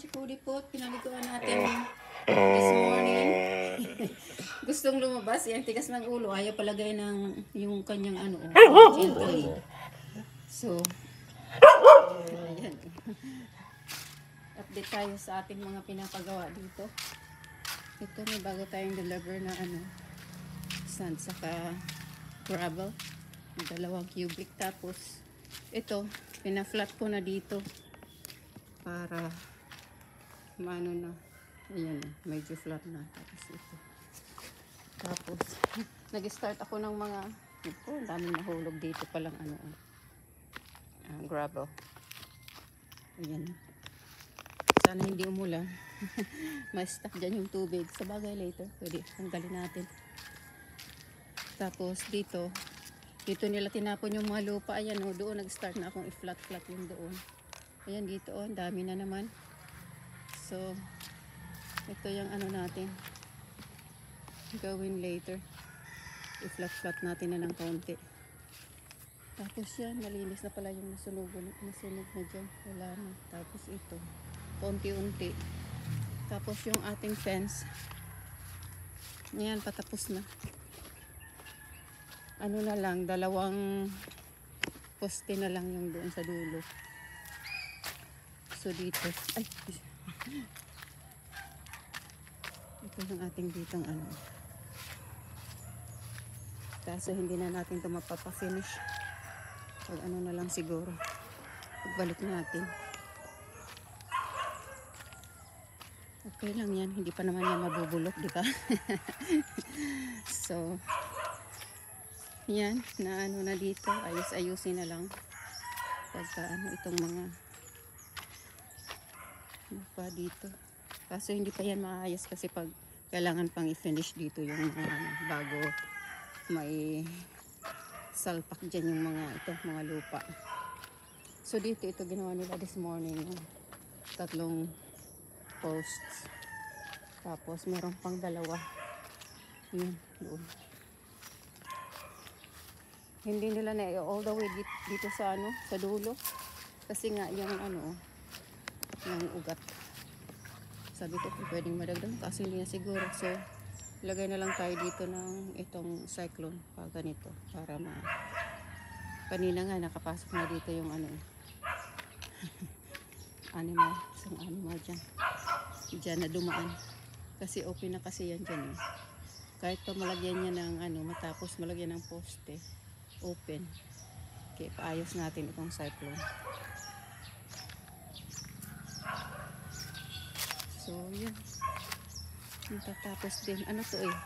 si Kulipot. Pinaliguan natin this morning. Gustong lumabas. Yan, tigas ng ulo. Ayaw palagay ng yung kanyang ano. Gently. So, ayan. Update tayo sa ating mga pinapagawa dito. Ito, may bago tayong deliver na ano. Sand, saka gravel. Dalawang cubic. Tapos, ito, pina-flat ko na dito. Para maano na. Ayan, medyo flat na. Tapos ito. Tapos, nag-start ako ng mga, ang daming nahulog dito palang ano, gravel. Ayan. Sana hindi umulan. Ma-stuck dyan yung tubig. Sa bagay later, pwede tanggalin natin. Tapos dito nila tinapon yung mga lupa. Ayan o, doon nag-start na akong i-flat-flat yung doon. Ayan dito o, dami na naman. So, ito yung ano natin. Gawin later. I-flat-flat natin na ng kaunti. Tapos yan, malinis na pala yung nasunog na dyan. Wala na. Tapos ito, kaunti-unti. Tapos yung ating fence, ayan, patapos na. Ano na lang, dalawang poste na lang yung doon sa dulo. So dito, ay, ito yung ating ditong ano. Kaso hindi na natin ito mapapafinish. Pag ano na lang siguro, pagbalik natin. Okay lang yan, hindi pa naman yan mabubulok, di ba? So, yan, na ano na dito, ayos-ayusin na lang. Pagka ano, itong mga pa dito. Kaso hindi pa yan maayos kasi pag kailangan pang i-finish dito yung mga bago may salpak dyan yung mga ito, mga lupa. So dito, ito ginawa nila this morning, yung tatlong posts. Tapos meron pang dalawa. Yun, doon. Hindi nila na all the way dito sa ano, sa dulo. Kasi nga yung ano, yung ugat. Sabi ko kung pwedeng madagdag kasi hindi na siguro. So, lagay na lang tayo dito ng itong cyclone pa ganito para kanina nga nakapasok na dito yung ano isang animal dyan na dumaan. Kasi open na kasi yan dyan eh. Kahit pa malagyan niya ng ano, matapos malagyan ng poste, open. Okay, paayos natin itong cyclone. So, yan. Tatapos din. Ano to eh?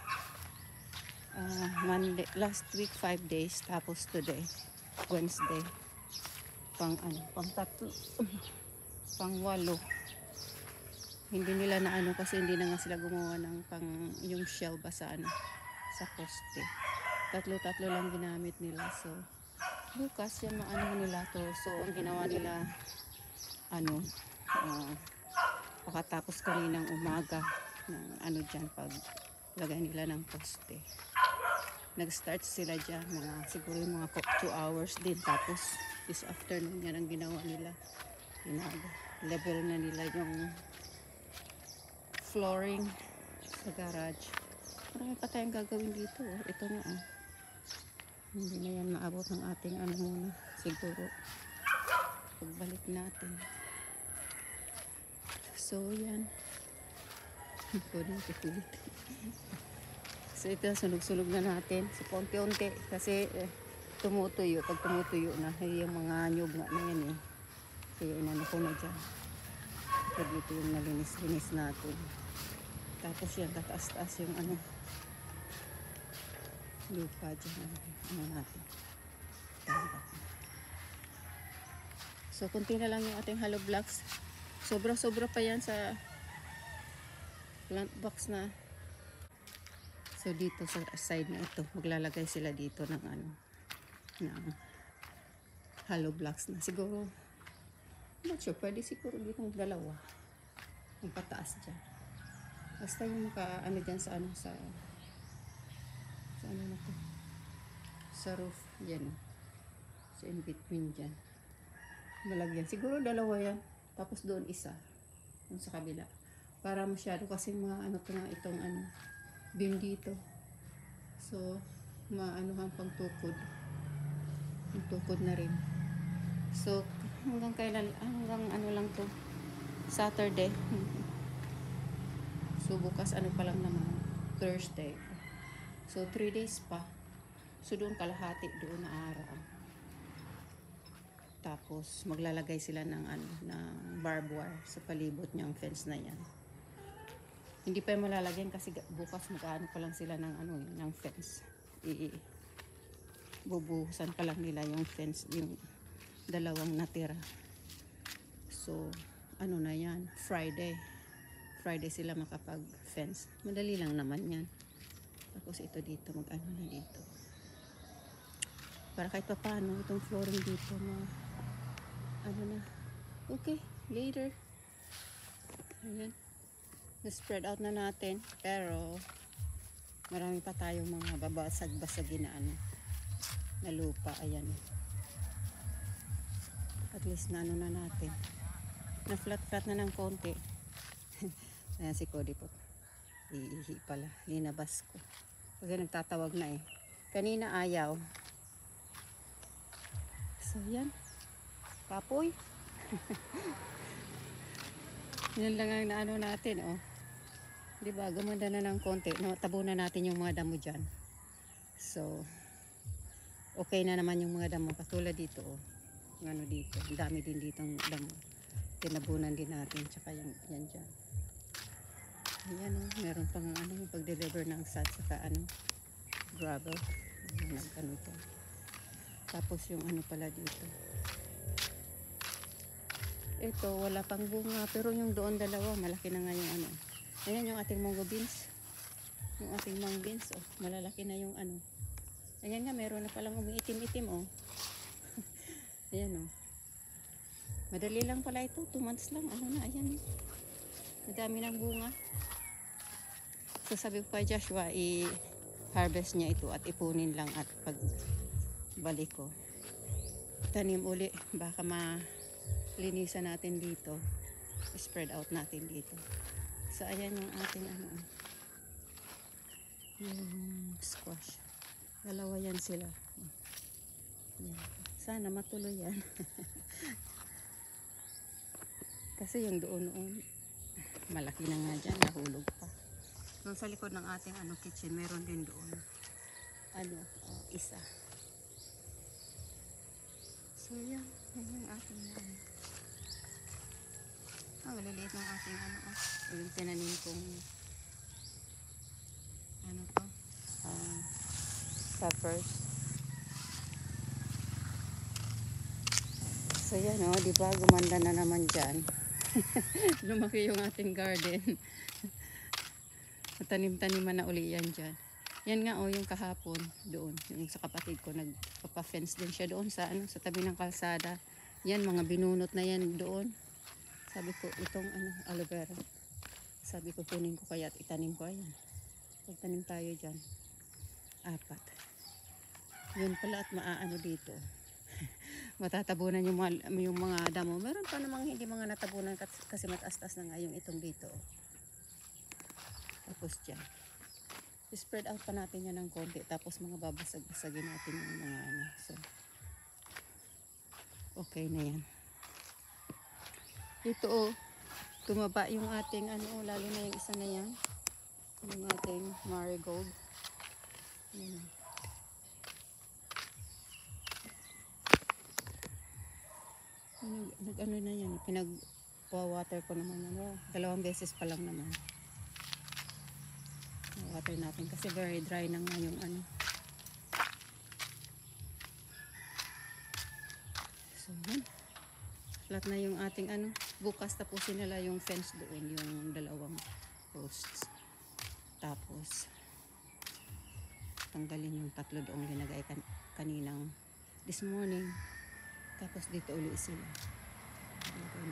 Monday, last week 5 days. Tapos today, Wednesday. Pang ano, pang 3. Pang 8. Hindi nila na ano kasi hindi na nga sila gumawa ng pang yung shell ba sa ano, sa poste. 3 lang ginamit nila. So, bukas yan maano nila to. So, ang ginawa nila ano, pakatapos kaninang umaga ng ano dyan pag lagay nila ng poste. Nag-start sila dyan mga siguro mga 2 hours din. Tapos this afternoon yan ang ginawa nila. Level na nila yung flooring sa garage. Marami pa tayong gagawin dito. Ito na hindi na yan maabot ng ating ano muna. Siguro pagbalik natin. So yan. So ito, sunog-sunog na natin. So konti-unti kasi tumutuyo. Pag tumutuyo na, yung mga nyug na yan eh. Kaya inano ko na dyan. So dito yung nalinis-linis natin. Tapos yan, tataas-taas yung ano lupa dyan. Ano natin. So kunti na lang yung ating hollow blocks. Sobra-sobra pa yan sa plant box na. So dito sa side na ito, maglalagay sila dito ng ano, ng hollow blocks na. Siguro, not sure, pwede siguro dito ng dalawa. Ang pataas dyan. Basta yung ano dyan sa ano, sa ano na to, sa roof, dyan. So in between dyan. Malagyan. Siguro dalawa yan. Tapos doon isa. Yung sa kabila. Para masyado kasi maano ko na itong ano, beam dito. So, maanuhan pang tukod. Yung tukod na rin. So, hanggang kailan, hanggang ano lang to, Saturday. So, bukas ano pa lang naman, Thursday. So, 3 days pa. So, doon kalahati doon na araw. Tapos, maglalagay sila ng ano, ng barbed wire sa palibot niyang fence na yan. Hindi pa yung malalagyan kasi bukas magkaano pa lang sila ng ano, ng fence. Bubuhusan pa lang nila yung fence, yung dalawang natira. So, ano na yan, Friday sila makapag-fence. Madali lang naman yan. Tapos ito dito, mag-ano na dito. Para kahit pa paano, itong flooring dito na, ano na. Okay, later. Ayan. Na-spread out na natin. Pero, marami pa tayong mga babasag-basagin na ano, na lupa. Ayan. At least na ano na natin. Na flat-flat na ng konti. Ayan si Cody po. Iihi pala. Linabas ko. Kasi nagtatawag na eh. Kanina ayaw. So yan. Papoy. Yan lang ang naano natin oh. Diba? Gumanda na ng konti. No, tabunan natin yung mga damo dyan. So, okay na naman yung mga damo. Katulad dito oh. Yung ano dito. Ang dami din dito ang damo. Tinabunan din natin. Tsaka yung yan dyan. Ayan oh. Meron pang ano yung pag-deliver ng sand. Saka ano. Gravel. Ano ito. Tapos yung ano pala dito. Ito wala pang bunga. Pero yung doon dalawa. Malaki na nga yung ano. Ayan yung ating mango beans. Yung ating mango beans. Oh, malalaki na yung ano. Ayan nga, meron na palang umiitim-itim. Oh. Ayan oh. Madali lang pala ito. 2 months lang. Ano na, ayan. Madami ng bunga. So sabi ko kay Joshua, i-harvest niya ito at ipunin lang at pagbalik ko. Tanim uli. Baka malinisan natin dito. Spread out natin dito. So, ayan yung ating ano, yung squash. Dalawa yan sila. Yan. Sana matuloy yan. Kasi yung doon, malaki na nga dyan, nahulog pa. Doon sa likod ng ating ano, kitchen, meron din doon. Ano, isa. So, yan. Yan yung ating ano. Maliliit ng ating ano, yung tinanim kong ano to, peppers. So yan o, diba gumanda na naman dyan. Lumaki yung ating garden. Tanim-taniman na uli yan dyan. Yan nga o, yung kahapon doon, yung sa kapatid ko, nagpapa-fence din siya doon sa, ano, sa tabi ng kalsada. Yan, mga binunot na yan doon. Sabi ko, itong ano, aloe vera. Sabi ko, kunin ko kaya at itanim ko. Ayan. Pagtanim tayo dyan. 4. Yun pala at maaano dito. Matatabunan yung mga damo. Meron pa namang hindi mga natabunan kasi mataas-taas na nga yung itong dito. Tapos dyan. Spread out pa natin yan ng konti. Tapos mga babasag-basagin natin yung mga ano. So, okay na yan. Ito oh, tumaba yung ating ano, lalo na yung isa na yan. Yung ating marigold. Yan. Nag-ano na yan, pinag-water ko naman. Ano, 2 beses pa lang naman. Water natin kasi very dry na nga yung ano. So, yan. Flat na yung ating ano. Bukas tapusin nila yung fence doon, yung 2 posts. Tapos tanggalin yung 3 doong linagay kaninang this morning. Tapos dito uli sila. Lagay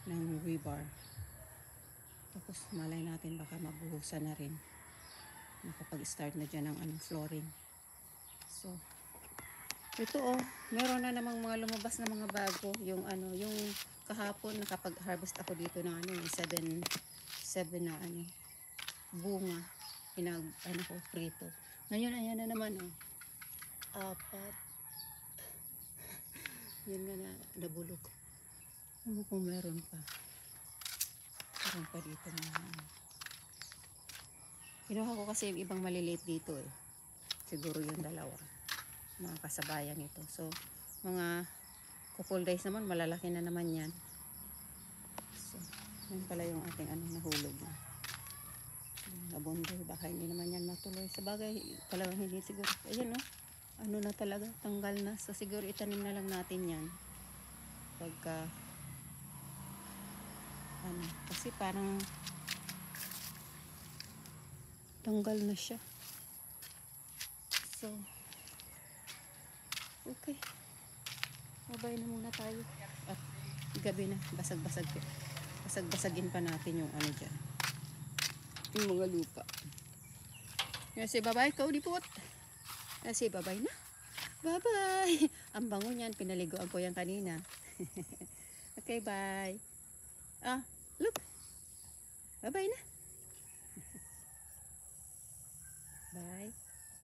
na ng rebar. Tapos malay natin baka mabuhusan na rin. Nakapag-start na dyan ng flooring. So, ito oh, meron na namang mga lumabas na mga bago, yung ano, yung kahapon nakapag-harvest ako dito ng ano, 7 na ano, bunga. Ano ko, prito. Ngayon, ayan na naman, oh. 4. Yan nga na, nabulok. Ano kung meron pa. Meron pa dito mga ano. Kinuha ko kasi yung ibang maliliit dito eh. Siguro yung dalawa. Mga kasabayan ito. So, mga couple days naman, malalaki na naman yan. So, yan pala yung ating ano, nahulog na. Nabundol, baka hindi naman yan matuloy. Sa bagay, talagang hindi siguro. Ayan o, ano na talaga, tanggal na. So siguro itanim na lang natin yan. Pagka, ano, kasi parang tanggal na siya. So, okay. Babay na muna tayo. At gabi na, basag-basagin pa natin yung ano dyan. Yung mga lupa. Kasi bye-bye, kaulipot. Kasi bye-bye na. Bye-bye. Ang bango niyan, pinaliguan ko yan kanina. Okay, bye. Look. Bye-bye na.